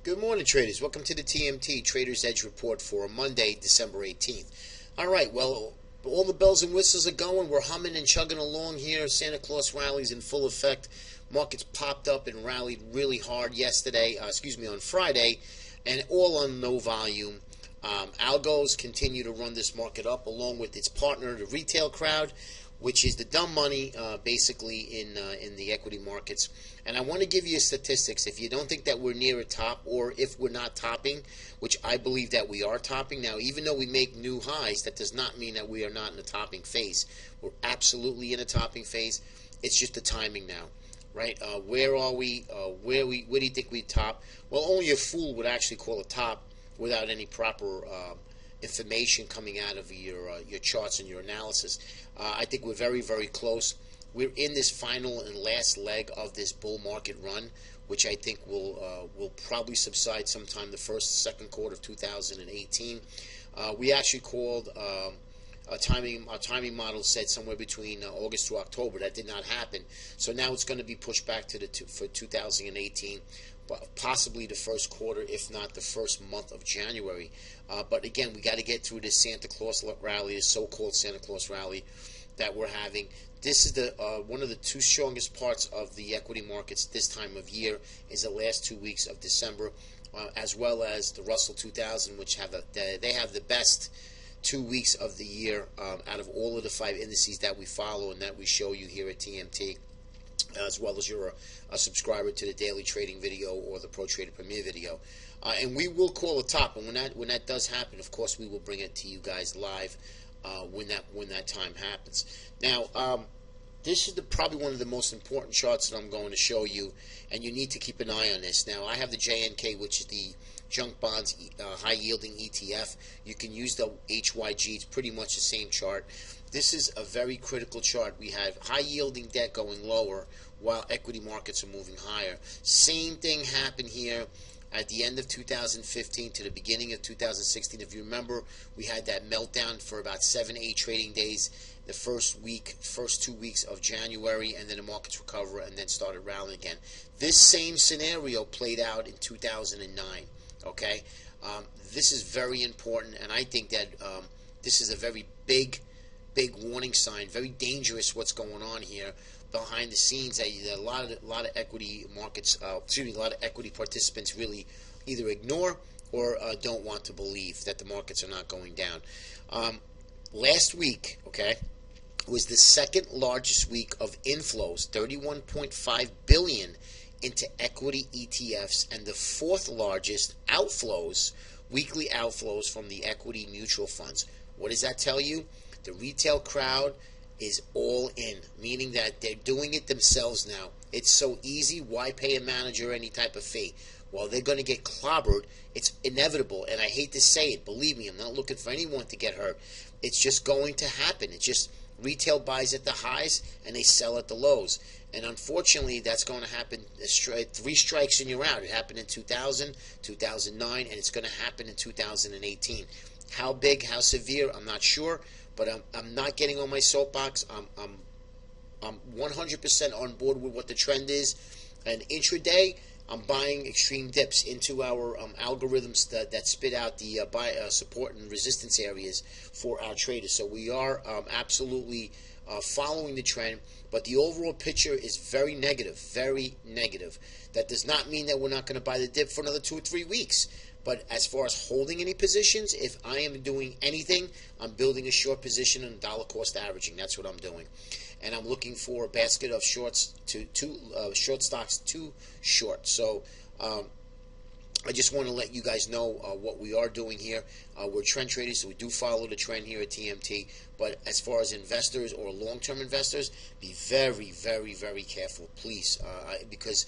Good morning, traders. Welcome to the TMT Trader's Edge Report for Monday, December 18th. All right, well, all the bells and whistles are going. We're humming and chugging along here. Santa Claus rally's in full effect. Markets popped up and rallied really hard on Friday, and all on no volume. Algos continue to run this market up along with its partner, the retail crowd, which is the dumb money basically in the equity markets. And I want to give you statistics. If you don't think that we're near a top, or if we're not topping, which I believe that we are topping. Now, even though we make new highs, that does not mean that we are not in a topping phase. We're absolutely in a topping phase. It's just the timing now, right? Where are we? Where do you think we top? Well, only a fool would actually call a top without any proper information coming out of your charts and your analysis. I think we're very, very close. We're in this final and last leg of this bull market run, which I think will probably subside sometime the second quarter of 2018. We actually called our timing model said somewhere between August to October. That did not happen. So now it's going to be pushed back to for 2018. Possibly the first quarter, if not the first month of January. But again, we got to get through this Santa Claus rally, this so-called Santa Claus rally that we're having. This is one of the two strongest parts of the equity markets this time of year is the last 2 weeks of December, as well as the Russell 2000, which they have the best 2 weeks of the year out of all of the 5 indices that we follow and that we show you here at TMT. As well as you're a subscriber to the daily trading video or the Pro Trader Premier video, and we will call a top. And when that does happen, of course, we will bring it to you guys live when that time happens. Now, this is probably one of the most important charts that I'm going to show you, and you need to keep an eye on this. Now, I have the JNK, which is the Junk Bonds High Yielding ETF. You can use the HYG. It's pretty much the same chart. This is a very critical chart. We have high yielding debt going lower while equity markets are moving higher. Same thing happened here at the end of 2015 to the beginning of 2016. If you remember, we had that meltdown for about 7-8 trading days the first 2 weeks of January, and then the markets recover and then started rallying again. This same scenario played out in 2009. Okay, this is very important, and I think that this is a very big warning sign, very dangerous what's going on here behind the scenes. That a lot of equity markets, a lot of equity participants really either ignore or don't want to believe that the markets are not going down. Last week, okay, was the second largest week of inflows, 31.5 billion into equity ETFs, and the fourth largest outflows, weekly outflows from the equity mutual funds. What does that tell you? The retail crowd is all in, meaning that they're doing it themselves now. It's so easy. Why pay a manager any type of fee? Well, they're going to get clobbered. It's inevitable, and I hate to say it. Believe me, I'm not looking for anyone to get hurt. It's just going to happen. It's just retail buys at the highs and they sell at the lows. And unfortunately, that's going to happen. 3 strikes and you're out. It happened in 2000, 2009, and it's going to happen in 2018. How big, how severe, I'm not sure. But I'm not getting on my soapbox. I'm 100% on board with what the trend is. And intraday, I'm buying extreme dips into our algorithms that spit out the support and resistance areas for our traders. So we are absolutely following the trend. But the overall picture is very negative, very negative. That does not mean that we're not going to buy the dip for another 2 or 3 weeks. But as far as holding any positions, if I am doing anything, I'm building a short position and dollar cost averaging. That's what I'm doing, and I'm looking for a basket of shorts short stocks to short. So I just want to let you guys know what we are doing here. We're trend traders, so we do follow the trend here at TMT. But as far as investors or long-term investors, be very, very, very careful, please, because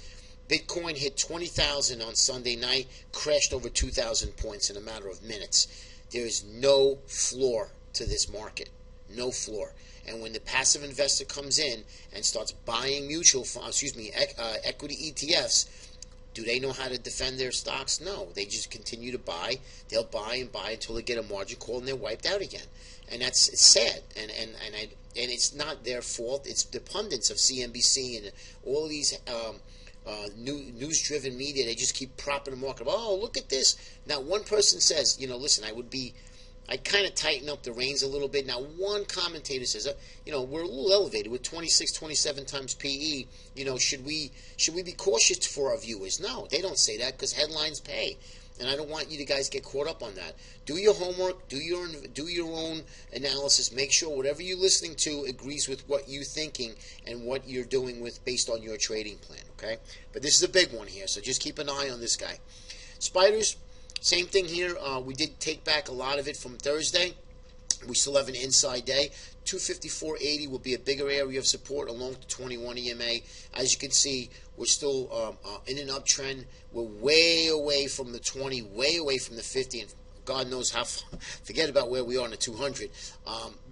Bitcoin hit 20,000 on Sunday night, crashed over 2,000 points in a matter of minutes. There is no floor to this market, no floor. And when the passive investor comes in and starts buying equity ETFs, do they know how to defend their stocks? No, they just continue to buy. They'll buy and buy until they get a margin call and they're wiped out again. And it's sad. And it's not their fault. It's the pundits of CNBC and all of these news-driven media, they just keep propping the market up. Oh, look at this. Now, one person says, listen, I kind of tighten up the reins a little bit. Now, one commentator says, we're a little elevated with 26, 27 times PE. Should we be cautious for our viewers? No, they don't say that because headlines pay. And I don't want you to guys get caught up on that. Do your homework, do your own analysis. Make sure whatever you're listening to agrees with what you're thinking and what you're doing based on your trading plan, okay? But this is a big one here, so just keep an eye on this guy. Spiders, same thing here. We did take back a lot of it from Thursday. We still have an inside day. 254.80 will be a bigger area of support along the 21 EMA. As you can see, we're still in an uptrend. We're way away from the 20, way away from the 50, and God knows how far. Forget about where we are in the 200.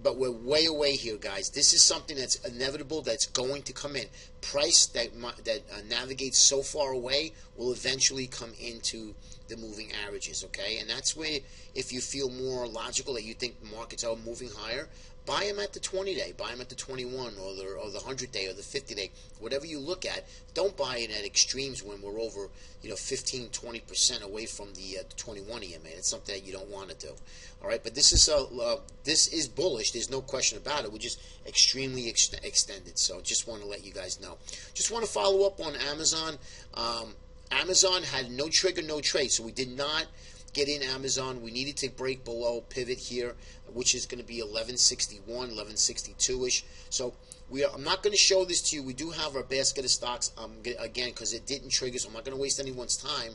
But we're way away here, guys. This is something that's inevitable, that's going to come in. Price that navigates so far away will eventually come into the moving averages, okay? And that's where, if you feel more logical that you think the markets are moving higher, buy them at the 20-day, buy them at the 21 or the 100-day or the 50-day, whatever you look at. Don't buy it at extremes when we're over 15, 20% away from the 21 EMA. It's something that you don't want to do. All right, but this is bullish. There's no question about it. We're just extremely extended. So just want to let you guys know. Just want to follow up on Amazon. Amazon had no trigger, no trade, so we did not get in Amazon. We needed to break below pivot here, which is going to be 1161, 1162-ish. So I'm not going to show this to you. We do have our basket of stocks, again, because it didn't trigger, so I'm not going to waste anyone's time.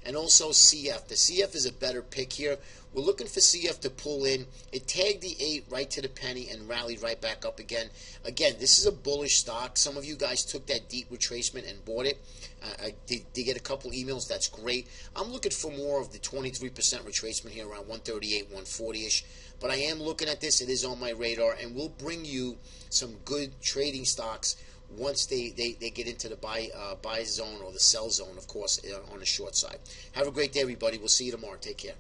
And also CF. The CF is a better pick here. We're looking for CF to pull in. It tagged the 8 right to the penny and rallied right back up again. Again, this is a bullish stock. Some of you guys took that deep retracement and bought it. I did get a couple emails. That's great. I'm looking for more of the 23% retracement here around 138, 140-ish. But I am looking at this. It is on my radar, and we'll bring you some good trading stocks once they get into the buy zone or the sell zone, of course, on the short side. Have a great day, everybody. We'll see you tomorrow. Take care.